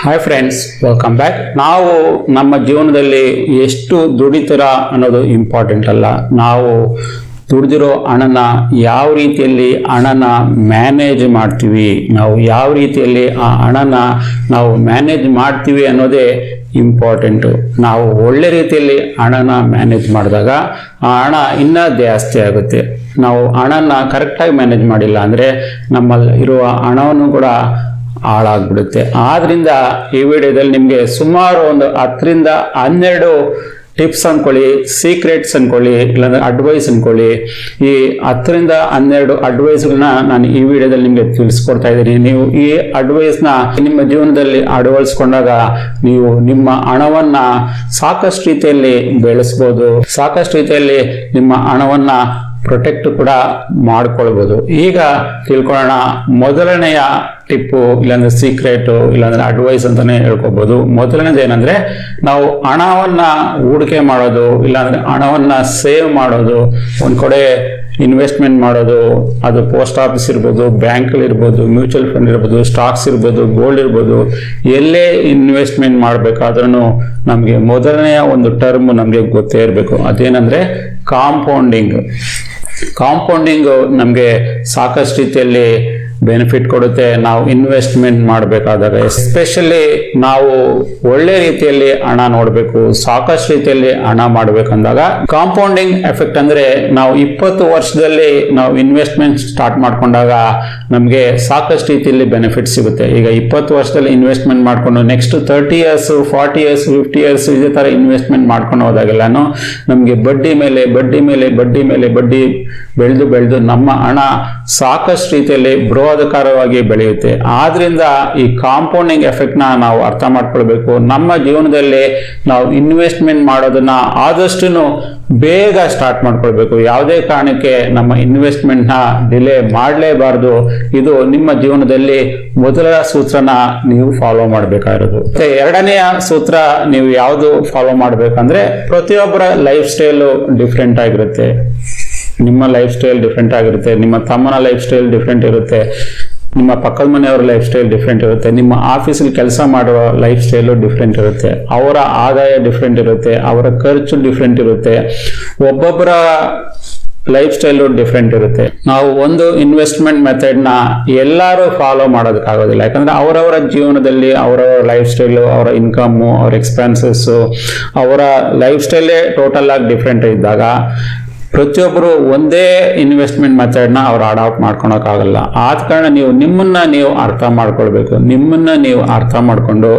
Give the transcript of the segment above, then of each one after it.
Hi friends, welcome back. ನಾವು ನಮ್ಮ ಜೀವನದಲ್ಲಿ ಎಷ್ಟು ದುಡಿತೀರ ಅನ್ನೋದು ಇಂಪಾರ್ಟೆಂಟ್ ಅಲ್ಲ. ನಾವು ದುಡಿದಿರೋ ಹಣನ ಯಾವ ರೀತಿಯಲ್ಲಿ ಹಣನ ಮ್ಯಾನೇಜ್ ಮಾಡ್ತೀವಿ, ನಾವು ಯಾವ ರೀತಿಯಲ್ಲಿ ಆ ಹಣನ ನಾವು ಮ್ಯಾನೇಜ್ ಮಾಡ್ತೀವಿ ಅನ್ನೋದೇ ಇಂಪಾರ್ಟೆಂಟು. ನಾವು ಒಳ್ಳೆ ರೀತಿಯಲ್ಲಿ ಹಣನ ಮ್ಯಾನೇಜ್ ಮಾಡಿದಾಗ ಆ ಹಣ ಇನ್ನೂ ಜಾಸ್ತಿ ಆಗುತ್ತೆ. ನಾವು ಹಣನ ಕರೆಕ್ಟಾಗಿ ಮ್ಯಾನೇಜ್ ಮಾಡಿಲ್ಲ ಅಂದರೆ ನಮ್ಮಲ್ಲಿ ಇರುವ ಹಣವನ್ನು ಕೂಡ ಹಾಳಾಗ್ಬಿಡುತ್ತೆ. ಆದ್ರಿಂದ ಈ ವಿಡಿಯೋದಲ್ಲಿ ನಿಮಗೆ ಸುಮಾರು ಒಂದು 10ರಿಂದ 12 ಟಿಪ್ಸ್ ಅನ್ಕೊಳ್ಳಿ, ಸೀಕ್ರೆಟ್ಸ್ ಅನ್ಕೊಳ್ಳಿ, ಇಲ್ಲಾಂದ್ರೆ ಅಡ್ವೈಸ್ ಅನ್ಕೊಳ್ಳಿ. ಈ 10ರಿಂದ 12 ಅಡ್ವೈಸ್ಗಳನ್ನ ನಾನು ಈ ವಿಡಿಯೋದಲ್ಲಿ ನಿಮಗೆ ತಿಳಿಸ್ಕೊಡ್ತಾ ಇದ್ದೀನಿ. ನೀವು ಈ ಅಡ್ವೈಸ್ನ ನಿಮ್ಮ ಜೀವನದಲ್ಲಿ ಅಳವಡಿಸ್ಕೊಂಡಾಗ ನೀವು ನಿಮ್ಮ ಹಣವನ್ನ ಸಾಕಷ್ಟು ರೀತಿಯಲ್ಲಿ ಬೆಳೆಸ್ಬೋದು, ಸಾಕಷ್ಟು ರೀತಿಯಲ್ಲಿ ನಿಮ್ಮ ಹಣವನ್ನ ಪ್ರೊಟೆಕ್ಟ್ ಕೂಡ ಮಾಡ್ಕೊಳ್ಬೋದು. ಈಗ ತಿಳ್ಕೊಳ್ಳೋಣ ಮೊದಲನೆಯ ಟಿಪ್ಪು, ಇಲ್ಲಾಂದ್ರೆ ಸೀಕ್ರೆಟು, ಇಲ್ಲಾಂದ್ರೆ ಅಡ್ವೈಸ್ ಅಂತಾನೆ ಹೇಳ್ಕೊಬೋದು. ಮೊದಲನೇದು ಏನಂದ್ರೆ, ನಾವು ಹಣವನ್ನ ಹೂಡಿಕೆ ಮಾಡೋದು, ಇಲ್ಲಾಂದ್ರೆ ಹಣವನ್ನ ಸೇವ್ ಮಾಡೋದು, ಒಂದ್ ಕಡೆ ಇನ್ವೆಸ್ಟ್ಮೆಂಟ್ ಮಾಡೋದು. ಅದು ಪೋಸ್ಟ್ ಆಫೀಸ್ ಇರ್ಬೋದು, ಬ್ಯಾಂಕ್ ಇರ್ಬೋದು, ಮ್ಯೂಚುವಲ್ ಫಂಡ್ ಇರ್ಬೋದು, ಸ್ಟಾಕ್ಸ್ ಇರ್ಬೋದು, ಗೋಲ್ಡ್ ಇರ್ಬೋದು. ಎಲ್ಲೇ ಇನ್ವೆಸ್ಟ್ಮೆಂಟ್ ಮಾಡ್ಬೇಕಾದ್ರೂ ನಮಗೆ ಮೊದಲನೆಯ ಒಂದು ಟರ್ಮ್ ನಮಗೆ ಗೊತ್ತೇ ಇರಬೇಕು. ಅದೇನಂದ್ರೆ ಕಾಂಪೌಂಡಿಂಗ್. ಕಾಂಪೌಂಡಿಂಗ್ ನಮಗೆ ಸಾಕಷ್ಟು ರೀತಿಯಲ್ಲಿ ಬೆನಿಫಿಟ್ ಕೊಡುತ್ತೆ. ನಾವು ಇನ್ವೆಸ್ಟ್ಮೆಂಟ್ ಮಾಡಬೇಕಾದಾಗ ಎಸ್ಪೆಷಲಿ ನಾವು ಒಳ್ಳೆ ರೀತಿಯಲ್ಲಿ ಹಣ ನೋಡಬೇಕು, ಸಾಕಷ್ಟು ರೀತಿಯಲ್ಲಿ ಹಣ ಮಾಡಬೇಕಂದಾಗ ಕಾಂಪೌಂಡಿಂಗ್ ಎಫೆಕ್ಟ್ ಅಂದ್ರೆ ನಾವು 20 ವರ್ಷದಲ್ಲಿ ನಾವು ಇನ್ವೆಸ್ಟ್ಮೆಂಟ್ ಸ್ಟಾರ್ಟ್ ಮಾಡ್ಕೊಂಡಾಗ ನಮಗೆ ಸಾಕಷ್ಟು ರೀತಿಯಲ್ಲಿ ಬೆನಿಫಿಟ್ ಸಿಗುತ್ತೆ. ಈಗ 20 ವರ್ಷದಲ್ಲಿ ಇನ್ವೆಸ್ಟ್ಮೆಂಟ್ ಮಾಡ್ಕೊಂಡು ನೆಕ್ಸ್ಟ್ 30 ಇಯರ್ಸ್, 40 ಇಯರ್ಸ್, 50 ಇಯರ್ಸ್ ಇದೇ ತರ ಇನ್ವೆಸ್ಟ್ಮೆಂಟ್ ಮಾಡ್ಕೊಂಡು ಹೋದಾಗೆಲ್ಲಾನು ನಮಗೆ ಬಡ್ಡಿ ಮೇಲೆ ಬಡ್ಡಿ ಮೇಲೆ ಬಡ್ಡಿ ಮೇಲೆ ಬಡ್ಡಿ ಬೆಳೆದು ನಮ್ಮ ಹಣ ಸಾಕಷ್ಟು ರೀತಿಯಲ್ಲಿ ಬೃಹದಾಕಾರವಾಗಿ ಬೆಳೆಯುತ್ತೆ. ಆದ್ರಿಂದ ಈ ಕಾಂಪೌಂಡಿಂಗ್ ಎಫೆಕ್ಟ್ ನ ನಾವು ಅರ್ಥ ಮಾಡ್ಕೊಳ್ಬೇಕು. ನಮ್ಮ ಜೀವನದಲ್ಲಿ ನಾವು ಇನ್ವೆಸ್ಟ್ಮೆಂಟ್ ಮಾಡೋದನ್ನ ಆದಷ್ಟು ಬೇಗ ಸ್ಟಾರ್ಟ್ ಮಾಡ್ಕೊಳ್ಬೇಕು. ಯಾವುದೇ ಕಾರಣಕ್ಕೆ ನಮ್ಮ ಇನ್ವೆಸ್ಟ್ಮೆಂಟ್ ನ ಡಿಲೇ ಮಾಡಲೇಬಾರದು. ಇದು ನಿಮ್ಮ ಜೀವನದಲ್ಲಿ ಮೊದಲ ಸೂತ್ರನ ನೀವು ಫಾಲೋ ಮಾಡಬೇಕಾಗಿರೋದು. ಮತ್ತೆ ಎರಡನೆಯ ಸೂತ್ರ ನೀವು ಯಾವುದು ಫಾಲೋ ಮಾಡ್ಬೇಕಂದ್ರೆ, ಪ್ರತಿಯೊಬ್ಬರ ಲೈಫ್ ಸ್ಟೈಲು ಡಿಫ್ರೆಂಟ್ ಆಗಿರುತ್ತೆ. ನಿಮ್ಮ ಲೈಫ್ ಸ್ಟೈಲ್ ಡಿಫ್ರೆಂಟ್ ಆಗಿರುತ್ತೆ, ನಿಮ್ಮ ತಮ್ಮನ ಲೈಫ್ ಸ್ಟೈಲ್ ಡಿಫ್ರೆಂಟ್ ಇರುತ್ತೆ, ನಿಮ್ಮ ಪಕ್ಕದ ಮನೆಯವರ ಲೈಫ್ ಸ್ಟೈಲ್ ಡಿಫ್ರೆಂಟ್ ಇರುತ್ತೆ, ನಿಮ್ಮ ಆಫೀಸಲ್ಲಿ ಕೆಲಸ ಮಾಡುವ ಲೈಫ್ ಸ್ಟೈಲು ಡಿಫ್ರೆಂಟ್ ಇರುತ್ತೆ, ಅವರ ಆದಾಯ ಡಿಫ್ರೆಂಟ್ ಇರುತ್ತೆ, ಅವರ ಖರ್ಚು ಡಿಫ್ರೆಂಟ್ ಇರುತ್ತೆ, ಒಬ್ಬೊಬ್ಬರ ಲೈಫ್ ಸ್ಟೈಲು ಡಿಫ್ರೆಂಟ್ ಇರುತ್ತೆ. ನಾವು ಒಂದು ಇನ್ವೆಸ್ಟ್ಮೆಂಟ್ ಮೆಥಡ್ನ ಎಲ್ಲರೂ ಫಾಲೋ ಮಾಡೋದಕ್ಕಾಗೋದಿಲ್ಲ. ಯಾಕಂದ್ರೆ ಅವರವರ ಜೀವನದಲ್ಲಿ ಅವರವರ ಲೈಫ್ ಸ್ಟೈಲು, ಅವರ ಇನ್ಕಮ್ಮು, ಅವರ ಎಕ್ಸ್ಪೆನ್ಸಸ್ಸು, ಅವರ ಲೈಫ್ ಸ್ಟೈಲೇ ಟೋಟಲ್ ಆಗಿ ಡಿಫ್ರೆಂಟ್ ಇದ್ದಾಗ ಪ್ರತಿಯೊಬ್ಬರು ಒಂದೇ ಇನ್ವೆಸ್ಟ್ಮೆಂಟ್ ಮೆಥಡ್ನ ಅವ್ರು ಅಡಾಪ್ಟ್ ಮಾಡ್ಕೊಳಕ್ಕಾಗಲ್ಲ. ಆದ ಕಾರಣ ನಿಮ್ಮನ್ನ ನೀವು ಅರ್ಥ ಮಾಡ್ಕೊಳ್ಬೇಕು. ನಿಮ್ಮನ್ನ ನೀವು ಅರ್ಥ ಮಾಡ್ಕೊಂಡು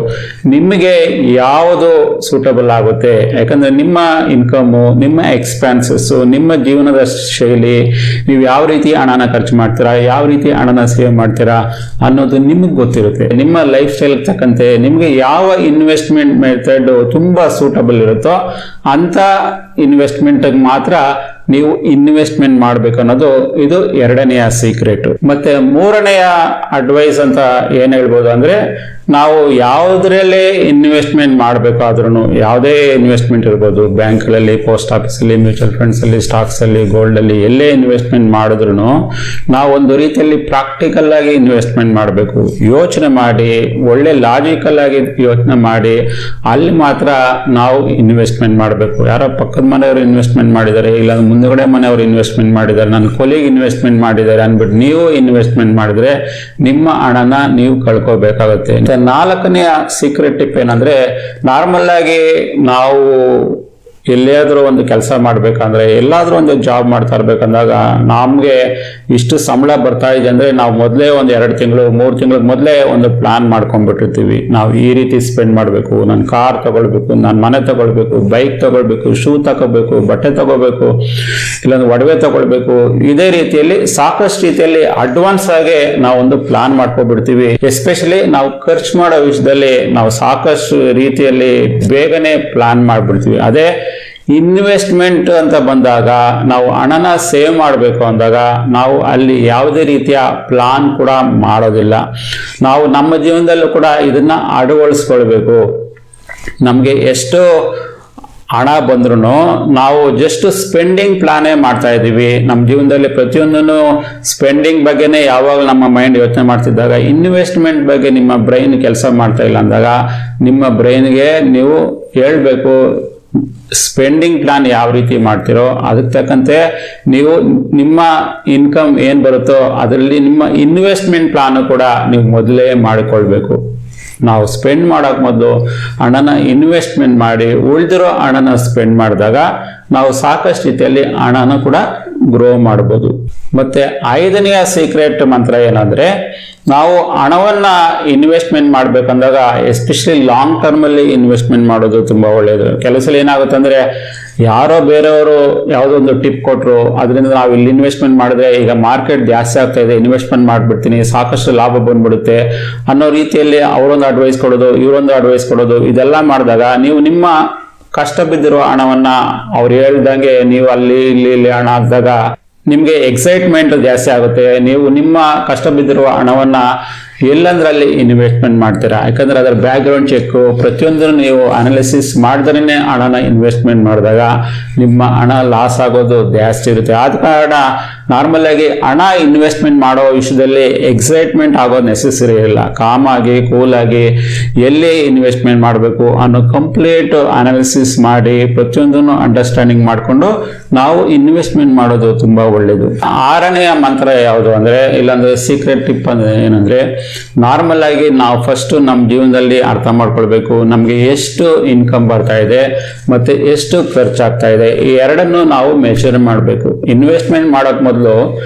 ನಿಮಗೆ ಯಾವುದು ಸೂಟಬಲ್ ಆಗುತ್ತೆ, ಯಾಕಂದ್ರೆ ನಿಮ್ಮ ಇನ್ಕಮು, ನಿಮ್ಮ ಎಕ್ಸ್ಪೆನ್ಸಸ್ಸು, ನಿಮ್ಮ ಜೀವನದ ಶೈಲಿ, ನೀವು ಯಾವ ರೀತಿ ಹಣನ ಖರ್ಚು ಮಾಡ್ತೀರಾ, ಯಾವ ರೀತಿ ಹಣನ ಸೇವ್ ಮಾಡ್ತೀರಾ ಅನ್ನೋದು ನಿಮಗೆ ಗೊತ್ತಿರುತ್ತೆ. ನಿಮ್ಮ ಲೈಫ್ ಸ್ಟೈಲ್ ತಕ್ಕಂತೆ ನಿಮಗೆ ಯಾವ ಇನ್ವೆಸ್ಟ್ಮೆಂಟ್ ಮೆಥಡ್ ತುಂಬಾ ಸೂಟಬಲ್ ಇರುತ್ತೋ ಅಂತ ಇನ್ವೆಸ್ಟ್ಮೆಂಟ್ ಮಾತ್ರ ನೀವು ಇನ್ವೆಸ್ಟ್ಮೆಂಟ್ ಮಾಡ್ಬೇಕು ಅನ್ನೋದು ಇದು ಎರಡನೆಯ ಸೀಕ್ರೆಟ್. ಮತ್ತೆ ಮೂರನೆಯ ಅಡ್ವೈಸ್ ಅಂತ ಏನ್ ಹೇಳ್ಬೋದು ಅಂದ್ರೆ, ನಾವು ಯಾವುದ್ರಲ್ಲಿ ಇನ್ವೆಸ್ಟ್ಮೆಂಟ್ ಮಾಡಬೇಕಾದ್ರೂ, ಯಾವುದೇ ಇನ್ವೆಸ್ಟ್ಮೆಂಟ್ ಇರ್ಬೋದು, ಬ್ಯಾಂಕ್ಗಳಲ್ಲಿ, ಪೋಸ್ಟ್ ಆಫೀಸಲ್ಲಿ, ಮ್ಯೂಚುವಲ್ ಫಂಡ್ಸ್ ಅಲ್ಲಿ, ಸ್ಟಾಕ್ಸ್ ಅಲ್ಲಿ, ಗೋಲ್ಡ್ ಅಲ್ಲಿ, ಎಲ್ಲೇ ಇನ್ವೆಸ್ಟ್ಮೆಂಟ್ ಮಾಡಿದ್ರು ನಾವು ಒಂದು ರೀತಿಯಲ್ಲಿ ಪ್ರಾಕ್ಟಿಕಲ್ ಆಗಿ ಇನ್ವೆಸ್ಟ್ಮೆಂಟ್ ಮಾಡಬೇಕು. ಯೋಚನೆ ಮಾಡಿ, ಒಳ್ಳೆ ಲಾಜಿಕಲ್ ಆಗಿ ಯೋಚನೆ ಮಾಡಿ ಅಲ್ಲಿ ಮಾತ್ರ ನಾವು ಇನ್ವೆಸ್ಟ್ಮೆಂಟ್ ಮಾಡಬೇಕು. ಯಾರೋ ಪಕ್ಕದ ಮನೆಯವರು ಇನ್ವೆಸ್ಟ್ಮೆಂಟ್ ಮಾಡಿದ್ದಾರೆ, ಇಲ್ಲ ಮುಂದುಗಡೆ ಮನೆಯವರು ಇನ್ವೆಸ್ಟ್ಮೆಂಟ್ ಮಾಡಿದ್ದಾರೆ, ನನ್ನ ಕೊಲಿಗ್ ಇನ್ವೆಸ್ಟ್ಮೆಂಟ್ ಮಾಡಿದ್ದಾರೆ ಅಂದ್ಬಿಟ್ಟು ನೀವು ಇನ್ವೆಸ್ಟ್ಮೆಂಟ್ ಮಾಡಿದ್ರೆ ನಿಮ್ಮ ಹಣನ ನೀವು ಕಳ್ಕೋಬೇಕಾಗುತ್ತೆ. ನಾಲ್ಕನೆಯ ಸೀಕ್ರೆಟ್ ಟಿಪ್ ಏನಂದ್ರೆ, ನಾರ್ಮಲ್ ಆಗಿ ನಾವು ಎಲ್ಲಾದ್ರೂ ಒಂದು ಕೆಲಸ ಮಾಡ್ಬೇಕಂದ್ರೆ, ಎಲ್ಲಾದ್ರೂ ಒಂದು ಜಾಬ್ ಮಾಡ್ತಾ ಇರ್ಬೇಕಂದಾಗ ನಮ್ಗೆ ಇಷ್ಟು ಸಂಬಳ ಬರ್ತಾ ಇದೆ ಅಂದ್ರೆ ನಾವು ಮೊದಲೇ ಒಂದು 2 ತಿಂಗಳು 3 ತಿಂಗಳ ಮೊದಲೇ ಒಂದು ಪ್ಲಾನ್ ಮಾಡ್ಕೊಂಡ್ಬಿಟ್ಟಿರ್ತೀವಿ. ನಾವು ಈ ರೀತಿ ಸ್ಪೆಂಡ್ ಮಾಡಬೇಕು, ನಾನು ಕಾರ್ ತಗೊಳ್ಬೇಕು, ನಾನು ಮನೆ ತಗೊಳ್ಬೇಕು, ಬೈಕ್ ತಗೊಳ್ಬೇಕು, ಶೂ ತಗೋಬೇಕು, ಬಟ್ಟೆ ತಗೋಬೇಕು, ಇಲ್ಲಾಂದ್ರೆ ಒಡವೆ ತಗೊಳ್ಬೇಕು. ಇದೇ ರೀತಿಯಲ್ಲಿ ಸಾಕಷ್ಟು ರೀತಿಯಲ್ಲಿ ಅಡ್ವಾನ್ಸ್ ಆಗಿ ನಾವು ಒಂದು ಪ್ಲಾನ್ ಮಾಡ್ಕೊಬಿಡ್ತೀವಿ. ಎಸ್ಪೆಷಲಿ ನಾವು ಖರ್ಚು ಮಾಡೋ ವಿಷಯದಲ್ಲಿ ನಾವು ಸಾಕಷ್ಟು ರೀತಿಯಲ್ಲಿ ಬೇಗನೆ ಪ್ಲಾನ್ ಮಾಡ್ಬಿಡ್ತೀವಿ. ಅದೇ ಇನ್ವೆಸ್ಟ್ಮೆಂಟ್ ಅಂತ ಬಂದಾಗ, ನಾವು ಹಣನ ಸೇವ್ ಮಾಡಬೇಕು ಅಂದಾಗ ನಾವು ಅಲ್ಲಿ ಯಾವುದೇ ರೀತಿಯ ಪ್ಲಾನ್ ಕೂಡ ಮಾಡೋದಿಲ್ಲ. ನಾವು ನಮ್ಮ ಜೀವನದಲ್ಲೂ ಕೂಡ ಇದನ್ನ ಅಳವಡಿಸ್ಕೊಳ್ಬೇಕು. ನಮಗೆ ಎಷ್ಟು ಹಣ ಬಂದ್ರೂ ನಾವು ಜಸ್ಟ್ ಸ್ಪೆಂಡಿಂಗ್ ಪ್ಲಾನೇ ಮಾಡ್ತಾ ಇದ್ದೀವಿ. ನಮ್ಮ ಜೀವನದಲ್ಲಿ ಪ್ರತಿಯೊಂದನ್ನು ಸ್ಪೆಂಡಿಂಗ್ ಬಗ್ಗೆನೇ ಯಾವಾಗ ನಮ್ಮ ಮೈಂಡ್ ಯೋಚನೆ ಮಾಡ್ತಿದ್ದಾಗ ಇನ್ವೆಸ್ಟ್ಮೆಂಟ್ ಬಗ್ಗೆ ನಿಮ್ಮ ಬ್ರೈನ್ ಕೆಲಸ ಮಾಡ್ತಾ ಇಲ್ಲ ಅಂದಾಗ ನಿಮ್ಮ ಬ್ರೈನ್ಗೆ ನೀವು ಹೇಳ್ಬೇಕು ಸ್ಪೆಂಡಿಂಗ್ ಪ್ಲಾನ್ ಯಾವ ರೀತಿ ಮಾಡ್ತಿರೋ ಅದಕ್ಕೆ ತಕ್ಕಂತೆ ನೀವು ನಿಮ್ಮ ಇನ್ಕಮ್ ಏನು ಬರುತ್ತೋ ಅದರಲ್ಲಿ ನಿಮ್ಮ ಇನ್ವೆಸ್ಟ್ಮೆಂಟ್ ಪ್ಲಾನ್ ಕೂಡ ನೀವು ಮೊದಲೇ ಮಾಡಿಕೊಳ್ಬೇಕು. ನಾವು ಸ್ಪೆಂಡ್ ಮಾಡೋಕೆ ಮೊದಲು ಹಣನ ಇನ್ವೆಸ್ಟ್ಮೆಂಟ್ ಮಾಡಿ ಉಳಿದಿರೋ ಹಣನ ಸ್ಪೆಂಡ್ ಮಾಡಿದಾಗ ನಾವು ಸಾಕಷ್ಟು ರೀತಿಯಲ್ಲಿ ಹಣನ ಕೂಡ ಗ್ರೋ ಮಾಡ್ಬೋದು. ಮತ್ತೆ 5ನೆಯ ಸೀಕ್ರೆಟ್ ಮಂತ್ರ ಏನಂದ್ರೆ, ನಾವು ಹಣವನ್ನ ಇನ್ವೆಸ್ಟ್ಮೆಂಟ್ ಮಾಡ್ಬೇಕಂದಾಗ ಎಸ್ಪೆಷಲಿ ಲಾಂಗ್ ಟರ್ಮ್ ಅಲ್ಲಿ ಇನ್ವೆಸ್ಟ್ಮೆಂಟ್ ಮಾಡೋದು ತುಂಬಾ ಒಳ್ಳೆಯದು. ಕೆಲಸ ಏನಾಗುತ್ತೆ ಅಂದ್ರೆ ಯಾರೋ ಬೇರೆಯವರು ಯಾವುದೋ ಒಂದು ಟಿಪ್ ಕೊಟ್ಟರು, ಅದರಿಂದ ನಾವು ಇಲ್ಲಿ ಇನ್ವೆಸ್ಟ್ಮೆಂಟ್ ಮಾಡಿದ್ರೆ ಈಗ ಮಾರ್ಕೆಟ್ ಜಾಸ್ತಿ ಆಗ್ತಾ ಇದೆ, ಇನ್ವೆಸ್ಟ್ಮೆಂಟ್ ಮಾಡ್ಬಿಡ್ತೀನಿ, ಸಾಕಷ್ಟು ಲಾಭ ಬಂದ್ಬಿಡುತ್ತೆ ಅನ್ನೋ ರೀತಿಯಲ್ಲಿ ಅವರೊಂದು ಅಡ್ವೈಸ್ ಕೊಡೋದು, ಇವರೊಂದು ಅಡ್ವೈಸ್ ಕೊಡೋದು, ಇದೆಲ್ಲ ಮಾಡಿದಾಗ ನೀವು ನಿಮ್ಮ ಕಷ್ಟ ಬಿದ್ದಿರೋ ಹಣವನ್ನ ಅವ್ರು ಹೇಳ್ದಂಗೆ ನೀವು ಅಲ್ಲಿ ಇಲ್ಲಿ ಹಣ ಹಾಕಿದಾಗ ನಿಮ್ಗೆ ಎಕ್ಸೈಟ್ಮೆಂಟ್ ಜಾಸ್ತಿ ಆಗುತ್ತೆ. ನೀವು ನಿಮ್ಮ ಕಷ್ಟ ಬಿದ್ದಿರುವ ಹಣವನ್ನ ಎಲ್ಲಂದ್ರಲ್ಲಿ ಇನ್ವೆಸ್ಟ್ಮೆಂಟ್ ಮಾಡ್ತೀರಾ. ಯಾಕಂದ್ರೆ ಅದರ ಬ್ಯಾಕ್ ಗ್ರೌಂಡ್ ಚೆಕ್ ಪ್ರತಿಯೊಂದನ್ನು ನೀವು ಅನಾಲಿಸಿಸ್ ಮಾಡಿದ್ರೇ ಹಣನ ಇನ್ವೆಸ್ಟ್ಮೆಂಟ್ ಮಾಡಿದಾಗ ನಿಮ್ಮ ಹಣ ಲಾಸ್ ಆಗೋದು ಜಾಸ್ತಿ ಇರುತ್ತೆ. ಆದ ಕಾರಣ ನಾರ್ಮಲ್ ಆಗಿ ಹಣ ಇನ್ವೆಸ್ಟ್ಮೆಂಟ್ ಮಾಡೋ ವಿಷಯದಲ್ಲಿ ಎಕ್ಸೈಟ್ಮೆಂಟ್ ಆಗೋದು ನೆಸೆಸರಿ ಇಲ್ಲ. ಕಾಮ್ ಆಗಿ ಕೂಲ್ ಆಗಿ ಎಲ್ಲಿ ಇನ್ವೆಸ್ಟ್ಮೆಂಟ್ ಮಾಡಬೇಕು ಅನ್ನೋ ಕಂಪ್ಲೀಟ್ ಅನಾಲಿಸಿಸ್ ಮಾಡಿ ಪ್ರತಿಯೊಂದನ್ನು ಅಂಡರ್ಸ್ಟ್ಯಾಂಡಿಂಗ್ ಮಾಡಿಕೊಂಡು ನಾವು ಇನ್ವೆಸ್ಟ್ಮೆಂಟ್ ಮಾಡೋದು ತುಂಬಾ ಒಳ್ಳೇದು. 6ನೆಯ ಮಂತ್ರ ಯಾವುದು ಅಂದ್ರೆ, ಇಲ್ಲಾಂದ್ರೆ ಸೀಕ್ರೆಟ್ ಟಿಪ್ ಅಂದ್ರೆ ಏನಂದ್ರೆ, ನಾರ್ಮಲ್ ಆಗಿ ನಾವು ಫಸ್ಟ್ ನಮ್ಮ ಜೀವನದಲ್ಲಿ ಅರ್ಥ ಮಾಡ್ಕೊಳ್ಬೇಕು ನಮ್ಗೆ ಎಷ್ಟು ಇನ್ಕಮ್ ಬರ್ತಾ ಇದೆ ಮತ್ತೆ ಎಷ್ಟು ಖರ್ಚಾಗ್ತಾ ಇದೆ, ಈ ಎರಡನ್ನು ನಾವು ಮೆಷರ್ ಮಾಡಬೇಕು. ಇನ್ವೆಸ್ಟ್ಮೆಂಟ್ ಮಾಡೋಕ್ ಮೊದಲು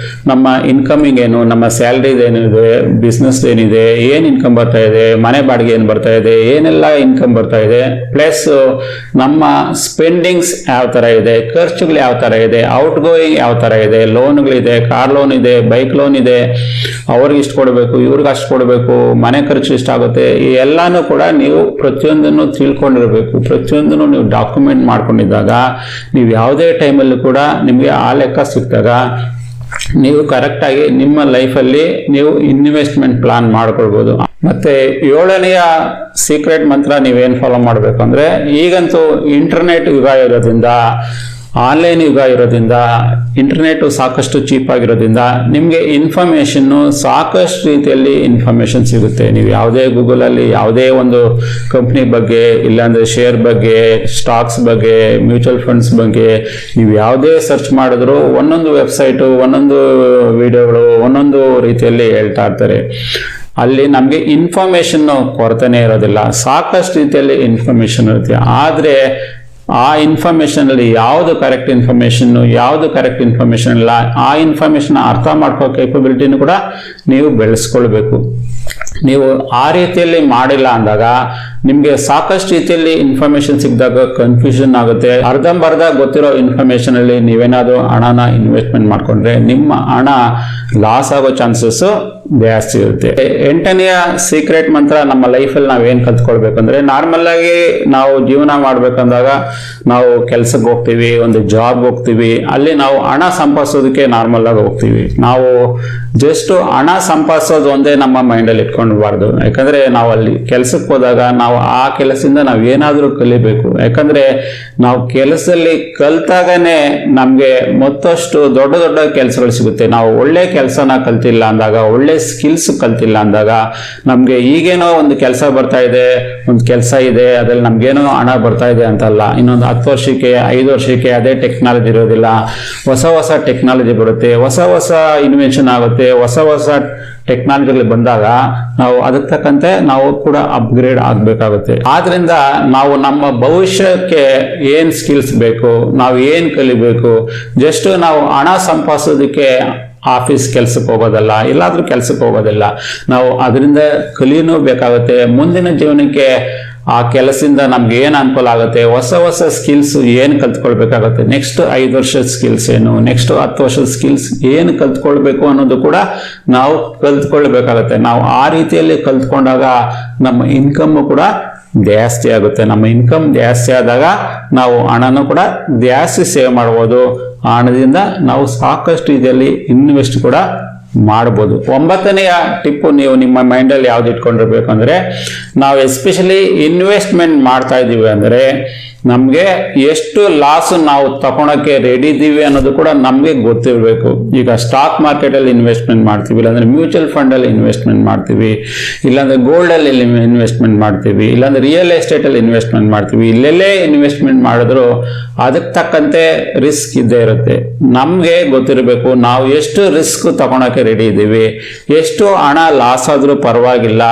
ನಮ್ಮ ಇನ್ಕಮಿಂಗ್ ಏನು, ನಮ್ಮ ಸ್ಯಾಲರಿ ಏನಿದೆ, ಬಿಸ್ನೆಸ್ ಏನಿದೆ, ಏನ್ ಇನ್ಕಮ್ ಬರ್ತಾ ಇದೆ, ಮನೆ ಬಾಡಿಗೆ ಏನ್ ಬರ್ತಾ ಇದೆ, ಏನೆಲ್ಲ ಇನ್ಕಮ್ ಬರ್ತಾ ಇದೆ, ಪ್ಲಸ್ ನಮ್ಮ ಸ್ಪೆಂಡಿಂಗ್ಸ್ ಯಾವ ತರ ಇದೆ, ಖರ್ಚುಗಳು ಯಾವ ತರ ಇದೆ, ಔಟ್ ಗೋಯಿಂಗ್ ಯಾವ ತರ ಇದೆ, ಲೋನ್ಗಳಿದೆ, ಕಾರ್ ಲೋನ್ ಇದೆ, ಬೈಕ್ ಲೋನ್ ಇದೆ, ಅವ್ರಿಗೆ ಇಷ್ಟು ಕೊಡಬೇಕು, ಇವ್ರಿಗೆ ಅಷ್ಟು ಕೊಡಬೇಕು, ಮನೆ ಖರ್ಚು ಇಷ್ಟಾಗುತ್ತೆ, ಈ ಎಲ್ಲಾನು ಕೂಡ ನೀವು ಪ್ರತಿಯೊಂದನ್ನು ತಿಳ್ಕೊಂಡಿರ್ಬೇಕು. ಪ್ರತಿಯೊಂದನ್ನು ನೀವು ಡಾಕ್ಯುಮೆಂಟ್ ಮಾಡ್ಕೊಂಡಿದ್ದಾಗ ನೀವು ಯಾವುದೇ ಟೈಮಲ್ಲಿ ಕೂಡ ನಿಮಗೆ ಆ ಲೆಕ್ಕ ಸಿಕ್ಕಿದಾಗ ನೀವು ಕರೆಕ್ಟ್ ಆಗಿ ನಿಮ್ಮ ಲೈಫಲ್ಲಿ ನೀವು ಇನ್ವೆಸ್ಟ್ಮೆಂಟ್ ಪ್ಲಾನ್ ಮಾಡ್ಕೊಳ್ಬೋದು. ಮತ್ತೆ 7ನೆಯ ಸೀಕ್ರೆಟ್ ಮಂತ್ರ ನೀವೇನು ಫಾಲೋ ಮಾಡಬೇಕು ಅಂದ್ರೆ, ಈಗಂತೂ ಇಂಟರ್ನೆಟ್ ಯುಗ ಇರೋದ್ರಿಂದ, ಆನ್ಲೈನ್ ಯುಗ ಇರೋದ್ರಿಂದ, ಇಂಟರ್ನೆಟ್ ಸಾಕಷ್ಟು ಚೀಪ್ ಆಗಿರೋದ್ರಿಂದ ನಿಮಗೆ ಇನ್ಫಾರ್ಮೇಶನ್ ಸಾಕಷ್ಟು ರೀತಿಯಲ್ಲಿ ಇನ್ಫಾರ್ಮೇಶನ್ ಸಿಗುತ್ತೆ. ನೀವು ಯಾವುದೇ ಗೂಗಲಲ್ಲಿ ಯಾವುದೇ ಒಂದು ಕಂಪ್ನಿ ಬಗ್ಗೆ, ಇಲ್ಲಾಂದ್ರೆ ಶೇರ್ ಬಗ್ಗೆ, ಸ್ಟಾಕ್ಸ್ ಬಗ್ಗೆ, ಮ್ಯೂಚುವಲ್ ಫಂಡ್ಸ್ ಬಗ್ಗೆ ನೀವು ಯಾವುದೇ ಸರ್ಚ್ ಮಾಡಿದ್ರು ಒಂದೊಂದು ವೆಬ್ಸೈಟು, ಒಂದೊಂದು ವಿಡಿಯೋಗಳು ಒಂದೊಂದು ರೀತಿಯಲ್ಲಿ ಹೇಳ್ತಾ ಇರ್ತಾರೆ. ಅಲ್ಲಿ ನಮಗೆ ಇನ್ಫಾರ್ಮೇಶನ್ ಕೊರತೆನೇ ಇರೋದಿಲ್ಲ, ಸಾಕಷ್ಟು ರೀತಿಯಲ್ಲಿ ಇನ್ಫಾರ್ಮೇಶನ್ ಇರುತ್ತೆ. ಆದರೆ ಆ ಇನ್ಫಾರ್ಮೇಶನ್ ಅಲ್ಲಿ ಯಾವುದು ಕರೆಕ್ಟ್ ಇನ್ಫಾರ್ಮೇಶನ್, ಯಾವುದು ಕರೆಕ್ಟ್ ಇನ್ಫಾರ್ಮೇಶನ್ ಇಲ್ಲ, ಆ ಇನ್ಫಾರ್ಮೇಶನ್ ಅರ್ಥ ಮಾಡ್ಕೋ ಕೇಪಬಿಲಿಟಿನೂ ಕೂಡ ನೀವು ಬೆಳೆಸ್ಕೊಳ್ಬೇಕು. ನೀವು ಆ ರೀತಿಯಲ್ಲಿ ಮಾಡಿಲ್ಲ ಅಂದಾಗ ನಿಮ್ಗೆ ಸಾಕಷ್ಟು ರೀತಿಯಲ್ಲಿ ಇನ್ಫಾರ್ಮೇಶನ್ ಸಿಕ್ಕಿದಾಗ ಕನ್ಫ್ಯೂಷನ್ ಆಗುತ್ತೆ. ಅರ್ಧಂಬರ್ಧ ಗೊತ್ತಿರೋ ಇನ್ಫಾರ್ಮೇಶನ್ ಅಲ್ಲಿ ನೀವೇನಾದ್ರೂ ಹಣನ ಇನ್ವೆಸ್ಟ್ಮೆಂಟ್ ಮಾಡ್ಕೊಂಡ್ರೆ ನಿಮ್ಮ ಹಣ ಲಾಸ್ ಆಗೋ ಚಾನ್ಸಸ್ ಜಾಸ್ತಿ ಇರುತ್ತೆ. 8ನೆಯ ಸೀಕ್ರೆಟ್ ಮಂತ್ರ ನಮ್ಮ ಲೈಫಲ್ಲಿ ನಾವೇನ್ ಕಲ್ತ್ಕೊಳ್ಬೇಕಂದ್ರೆ, ನಾರ್ಮಲ್ ಆಗಿ ನಾವು ಜೀವನ ಮಾಡ್ಬೇಕಂದಾಗ ನಾವು ಕೆಲ್ಸಕ್ಕೆ ಹೋಗ್ತೀವಿ, ಒಂದು ಜಾಬ್ ಹೋಗ್ತೀವಿ, ಅಲ್ಲಿ ನಾವು ಹಣ ಸಂಪಾದಿಸೋದಕ್ಕೆ ನಾರ್ಮಲ್ ಆಗಿ ಹೋಗ್ತೀವಿ. ನಾವು ಜಸ್ಟ್ ಹಣ ಸಂಪಾದಿಸೋದು ಒಂದೇ ನಮ್ಮ ಮೈಂಡಲ್ಲಿ ಇಟ್ಕೊಂಡ್ಬಾರ್ದು. ಯಾಕಂದ್ರೆ ನಾವು ಅಲ್ಲಿ ಕೆಲ್ಸಕ್ಕೆ ಹೋದಾಗ ನಾವು ಆ ಕೆಲಸದಿಂದ ನಾವು ಏನಾದ್ರೂ ಕಲಿಬೇಕು. ಯಾಕಂದ್ರೆ ನಾವು ಕೆಲಸದಲ್ಲಿ ಕಲ್ತಾಗನೇ ನಮ್ಗೆ ಮತ್ತಷ್ಟು ದೊಡ್ಡ ದೊಡ್ಡ ಕೆಲಸಗಳು ಸಿಗುತ್ತೆ. ನಾವು ಒಳ್ಳೆ ಕೆಲಸನ ಕಲ್ತಿಲ್ಲ ಅಂದಾಗ, ಒಳ್ಳೆ ಸ್ಕಿಲ್ಸ್ ಕಲ್ತಿಲ್ಲ ಅಂದಾಗ ನಮ್ಗೆ ಈಗೇನೋ ಒಂದು ಕೆಲಸ ಬರ್ತಾ ಇದೆ, ಒಂದು ಕೆಲಸ ಇದೆ, ಅದ್ರಲ್ಲಿ ನಮ್ಗೇನೋ ಹಣ ಬರ್ತಾ ಇದೆ ಅಂತಲ್ಲ, ಇನ್ನೊಂದು 10 ವರ್ಷಕ್ಕೆ 5 ವರ್ಷಕ್ಕೆ ಅದೇ ಟೆಕ್ನಾಲಜಿ ಇರೋದಿಲ್ಲ. ಹೊಸ ಹೊಸ ಟೆಕ್ನಾಲಜಿ ಬರುತ್ತೆ, ಹೊಸ ಹೊಸ ಇನ್ವೆನ್ಷನ್ ಆಗುತ್ತೆ, ಹೊಸ ಹೊಸ ಟೆಕ್ನಾಲಜಿಗಳು ಬಂದಾಗ ನಾವು ಅದಕ್ಕೆ ತಕ್ಕಂತೆ ನಾವು ಕೂಡ ಅಪ್ಗ್ರೇಡ್ ಆಗಬೇಕಾಗುತ್ತೆ. ಆದ್ರಿಂದ ನಾವು ನಮ್ಮ ಭವಿಷ್ಯಕ್ಕೆ ಏನ್ ಸ್ಕಿಲ್ಸ್ ಬೇಕು, ನಾವು ಏನ್ ಕಲಿಬೇಕು, ಜಸ್ಟ್ ನಾವು ಹಣ ಸಂಪಾದಿಸೋದಕ್ಕೆ ಆಫೀಸ್ ಕೆಲ್ಸಕ್ಕೆ ಹೋಗೋದಲ್ಲ, ಎಲ್ಲಾದ್ರೂ ಕೆಲ್ಸಕ್ಕೆ ಹೋಗೋದಿಲ್ಲ, ನಾವು ಅದರಿಂದ ಕಲಿಯೂ ಬೇಕಾಗುತ್ತೆ. ಮುಂದಿನ ಜೀವನಕ್ಕೆ ಆ ಕೆಲಸದಿಂದ ನಮ್ಗೆ ಏನ್ ಅನುಕೂಲ ಆಗುತ್ತೆ, ಹೊಸ ಹೊಸ ಸ್ಕಿಲ್ಸ್ ಏನ್ ಕಲ್ತ್ಕೊಳ್ಬೇಕಾಗುತ್ತೆ, ನೆಕ್ಸ್ಟ್ 5 ವರ್ಷದ ಸ್ಕಿಲ್ಸ್ ಏನು, ನೆಕ್ಸ್ಟ್ 10 ವರ್ಷದ ಸ್ಕಿಲ್ಸ್ ಏನು ಕಲ್ತ್ಕೊಳ್ಬೇಕು ಅನ್ನೋದು ಕೂಡ ನಾವು ಕಲ್ತ್ಕೊಳ್ಬೇಕಾಗುತ್ತೆ. ನಾವು ಆ ರೀತಿಯಲ್ಲಿ ಕಲ್ತ್ಕೊಂಡಾಗ ನಮ್ಮ ಇನ್ಕಮ್ ಕೂಡ ಜಾಸ್ತಿ ಆಗುತ್ತೆ. ನಮ್ಮ ಇನ್ಕಮ್ ಜಾಸ್ತಿ ಆದಾಗ ನಾವು ಹಣನೂ ಕೂಡ ಜಾಸ್ತಿ ಸೇವ್ ಮಾಡ್ಬೋದು. ಆ ಹಣದಿಂದ ನಾವು ಸಾಕಷ್ಟು ರೀತಿಯಲ್ಲಿ ಇನ್ವೆಸ್ಟ್ ಕೂಡ ಮಾಡಬಹುದು. 9ನೆಯ ಟಿಪ್ಪು ನೀವು ನಿಮ್ಮ ಮೈಂಡಲ್ಲಿ ಯಾವ್ದು ಇಟ್ಕೊಂಡಿರ್ಬೇಕು ಅಂದ್ರೆ, ನಾವು ಎಸ್ಪೆಷಲಿ ಇನ್ವೆಸ್ಟ್ಮೆಂಟ್ ಮಾಡ್ತಾ ಇದ್ದೀವಿ ಅಂದ್ರೆ ನಮಗೆ ಎಷ್ಟು ಲಾಸ್ ನಾವು ತಗೊಳಕ್ಕೆ ರೆಡಿ ಇದ್ದೀವಿ ಅನ್ನೋದು ಕೂಡ ನಮಗೆ ಗೊತ್ತಿರಬೇಕು. ಈಗ ಸ್ಟಾಕ್ ಮಾರ್ಕೆಟ್ ಅಲ್ಲಿ ಇನ್ವೆಸ್ಟ್ಮೆಂಟ್ ಮಾಡ್ತೀವಿ, ಇಲ್ಲಾಂದ್ರೆ ಮ್ಯೂಚುವಲ್ ಫಂಡ್ ಅಲ್ಲಿ ಇನ್ವೆಸ್ಟ್ಮೆಂಟ್ ಮಾಡ್ತೀವಿ, ಇಲ್ಲಾಂದ್ರೆ ಗೋಲ್ಡ್ ಅಲ್ಲಿ ಇನ್ವೆಸ್ಟ್ಮೆಂಟ್ ಮಾಡ್ತೀವಿ, ಇಲ್ಲಾಂದ್ರೆ ರಿಯಲ್ ಎಸ್ಟೇಟ್ ಅಲ್ಲಿ ಇನ್ವೆಸ್ಟ್ಮೆಂಟ್ ಮಾಡ್ತೀವಿ. ಇಲ್ಲೆಲ್ಲೇ ಇನ್ವೆಸ್ಟ್ಮೆಂಟ್ ಮಾಡಿದ್ರು ಅದಕ್ಕೆ ತಕ್ಕಂತೆ ರಿಸ್ಕ್ ಇದ್ದೇ ಇರುತ್ತೆ. ನಮ್ಗೆ ಗೊತ್ತಿರಬೇಕು ನಾವು ಎಷ್ಟು ರಿಸ್ಕ್ ತಗೊಳಕ್ಕೆ ರೆಡಿ ಇದ್ದೀವಿ, ಎಷ್ಟು ಹಣ ಲಾಸ್ ಆದ್ರೂ ಪರವಾಗಿಲ್ಲ,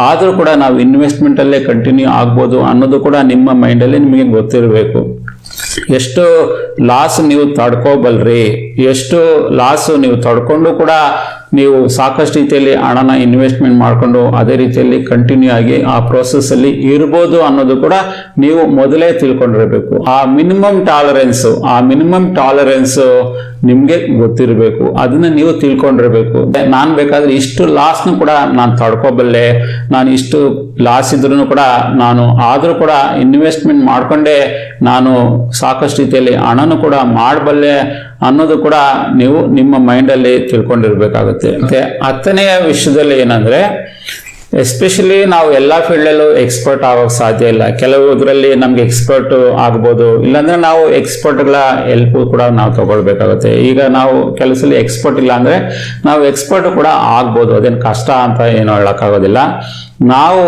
ಆದರೂ ಕೂಡ ನಾವು ಇನ್ವೆಸ್ಟ್ಮೆಂಟ್ ಅಲ್ಲೇ ಕಂಟಿನ್ಯೂ ಆಗ್ಬೋದು ಅನ್ನೋದು ಕೂಡ ನಿಮ್ಮ ಮೈಂಡಲ್ಲಿ ನಿಮಗೆ ಗೊತ್ತಿರಬೇಕು. ಎಷ್ಟು ಲಾಸ್ ನೀವು ತಡ್ಕೋಬಲ್ರಿ, ಎಷ್ಟು ಲಾಸ್ ನೀವು ತಡ್ಕೊಂಡು ಕೂಡ ನೀವು ಸಾಕಷ್ಟು ರೀತಿಯಲ್ಲಿ ಹಣನ ಇನ್ವೆಸ್ಟ್ಮೆಂಟ್ ಮಾಡಿಕೊಂಡು ಅದೇ ರೀತಿಯಲ್ಲಿ ಕಂಟಿನ್ಯೂ ಆಗಿ ಆ ಪ್ರೋಸೆಸ್ ಅಲ್ಲಿ ಇರ್ಬೋದು ಅನ್ನೋದು ಕೂಡ ನೀವು ಮೊದಲೇ ತಿಳ್ಕೊಂಡಿರಬೇಕು. ಆ ಮಿನಿಮಮ್ ಟಾಲರೆನ್ಸ್ ನಿಮ್ಗೆ ಗೊತ್ತಿರಬೇಕು, ಅದನ್ನ ನೀವು ತಿಳ್ಕೊಂಡಿರ್ಬೇಕು. ನಾನು ಬೇಕಾದ್ರೆ ಇಷ್ಟು ಲಾಸ್ನು ಕೂಡ ನಾನು ತಡ್ಕೋಬಲ್ಲೆ, ನಾನು ಇಷ್ಟು ಲಾಸ್ ಇದ್ರೂ ಕೂಡ ನಾನು ಆದ್ರೂ ಕೂಡ ಇನ್ವೆಸ್ಟ್ಮೆಂಟ್ ಮಾಡ್ಕೊಂಡೆ ನಾನು ಸಾಕಷ್ಟು ರೀತಿಯಲ್ಲಿ ಹಣನು ಕೂಡ ಮಾಡಬಲ್ಲೆ ಅನ್ನೋದು ಕೂಡ ನೀವು ನಿಮ್ಮ ಮೈಂಡಲ್ಲಿ ತಿಳ್ಕೊಂಡಿರ್ಬೇಕಾಗುತ್ತೆ. ಮತ್ತೆ 10ನೇ ವಿಷಯದಲ್ಲಿ ಏನಂದ್ರೆ, ಎಸ್ಪೆಷಲಿ ನಾವು ಎಲ್ಲ ಫೀಲ್ಡಲ್ಲೂ ಎಕ್ಸ್ಪರ್ಟ್ ಆಗೋಕೆ ಸಾಧ್ಯ ಇಲ್ಲ. ಕೆಲವುದ್ರಲ್ಲಿ ನಮ್ಗೆ ಎಕ್ಸ್ಪರ್ಟ್ ಆಗ್ಬೋದು, ಇಲ್ಲಾಂದ್ರೆ ನಾವು ಎಕ್ಸ್ಪರ್ಟ್ಗಳ ಹೆಲ್ಪ್ ಕೂಡ ನಾವು ತಗೊಳ್ಬೇಕಾಗುತ್ತೆ. ಈಗ ನಾವು ಕೆಲಸದಲ್ಲಿ ಎಕ್ಸ್ಪರ್ಟ್ ಇಲ್ಲ ಅಂದ್ರೆ ನಾವು ಎಕ್ಸ್ಪರ್ಟ್ ಕೂಡ ಆಗ್ಬೋದು, ಅದೇನು ಕಷ್ಟ ಅಂತ ಏನು ಹೇಳಕ್ಕಾಗೋದಿಲ್ಲ. ನಾವು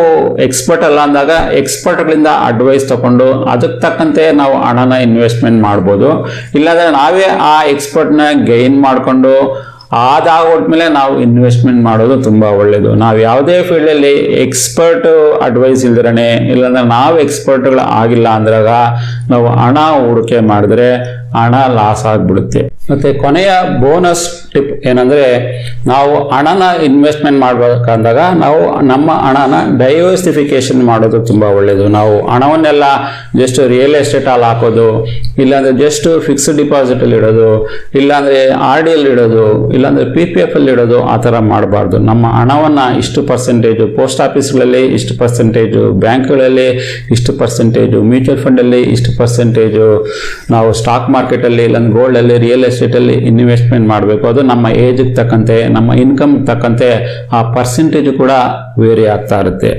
ಎಕ್ಸ್ಪರ್ಟ್ ಅಲ್ಲ ಅಂದಾಗ ಎಕ್ಸ್ಪರ್ಟ್ಗಳಿಂದ ಅಡ್ವೈಸ್ ತಗೊಂಡು ಅದಕ್ಕೆ ತಕ್ಕಂತೆ ನಾವು ಹಣನ ಇನ್ವೆಸ್ಟ್ಮೆಂಟ್ ಮಾಡ್ಬೋದು. ಇಲ್ಲಾಂದ್ರೆ ನಾವೇ ಆ ಎಕ್ಸ್ಪರ್ಟ್ನ ಗೈನ್ ಮಾಡಿಕೊಂಡು ಅದಾಗೋದ್ಮೇಲೆ ನಾವು ಇನ್ವೆಸ್ಟ್ಮೆಂಟ್ ಮಾಡೋದು ತುಂಬಾ ಒಳ್ಳೇದು. ನಾವು ಯಾವುದೇ ಫೀಲ್ಡಲ್ಲಿ ಎಕ್ಸ್ಪರ್ಟ್ ಅಡ್ವೈಸ್ ಇಲ್ದಿರನೆ, ಇಲ್ಲಾಂದ್ರೆ ನಾವು ಎಕ್ಸ್ಪರ್ಟ್ಗಳು ಆಗಿಲ್ಲ ಅಂದ್ರಾಗ ನಾವು ಹಣ ಹೂಡಿಕೆ ಮಾಡಿದ್ರೆ ಹಣ ಲಾಸ್ ಆಗ್ಬಿಡುತ್ತೆ. ಮತ್ತೆ ಕೊನೆಯ ಬೋನಸ್ ಟಿಪ್ ಏನಂದ್ರೆ, ನಾವು ಹಣನ ಇನ್ವೆಸ್ಟ್ಮೆಂಟ್ ಮಾಡ್ಬೇಕಂದಾಗ ನಾವು ನಮ್ಮ ಹಣನ ಡೈವರ್ಸಿಫಿಕೇಶನ್ ಮಾಡೋದು ತುಂಬಾ ಒಳ್ಳೇದು. ನಾವು ಹಣವನ್ನೆಲ್ಲ ಜಸ್ಟ್ ರಿಯಲ್ ಎಸ್ಟೇಟ್ ಅಲ್ಲಿ ಹಾಕೋದು, ಇಲ್ಲಾಂದ್ರೆ ಜಸ್ಟ್ ಫಿಕ್ಸ್ಡ್ ಡಿಪಾಸಿಟ್ ಅಲ್ಲಿ ಇಡೋದು, ಇಲ್ಲಾಂದ್ರೆ RD ಅಲ್ಲಿ ಇಡೋದು, ಇಲ್ಲಾಂದ್ರೆ PPF ಅಲ್ಲಿ ಇಡೋದು, ಆ ತರ ಮಾಡಬಾರ್ದು. ನಮ್ಮ ಹಣವನ್ನ ಇಷ್ಟು ಪರ್ಸೆಂಟೇಜ್ ಪೋಸ್ಟ್ ಆಫೀಸ್ಗಳಲ್ಲಿ, ಇಷ್ಟು ಪರ್ಸೆಂಟೇಜ್ ಬ್ಯಾಂಕ್ಗಳಲ್ಲಿ, ಇಷ್ಟು ಪರ್ಸೆಂಟೇಜ್ ಮ್ಯೂಚುವಲ್ ಫಂಡ್ ಅಲ್ಲಿ, ಇಷ್ಟು ಪರ್ಸೆಂಟೇಜ್ ನಾವು ಸ್ಟಾಕ್ ಮಾರ್ಕೆಟ್ ಅಲ್ಲಿ, ಇಲ್ಲಾಂದ್ರೆ ಗೋಲ್ಡ್ ಅಲ್ಲಿ, ರಿಯಲ್ ಎಸ್ಟೇಟ್ ಅಲ್ಲಿ ಇನ್ವೆಸ್ಟ್ಮೆಂಟ್ ಮಾಡಬೇಕು. ಅದು ನಮ್ಮ ಏಜ್ ತಕ್ಕಂತೆ, ನಮ್ಮ ಇನ್ಕಮ್ ತಕ್ಕಂತೆ ಆ ಪರ್ಸೆಂಟೇಜ್ ಕೂಡ ವೇರಿ ಆಗ್ತಾ ಇರುತ್ತೆ.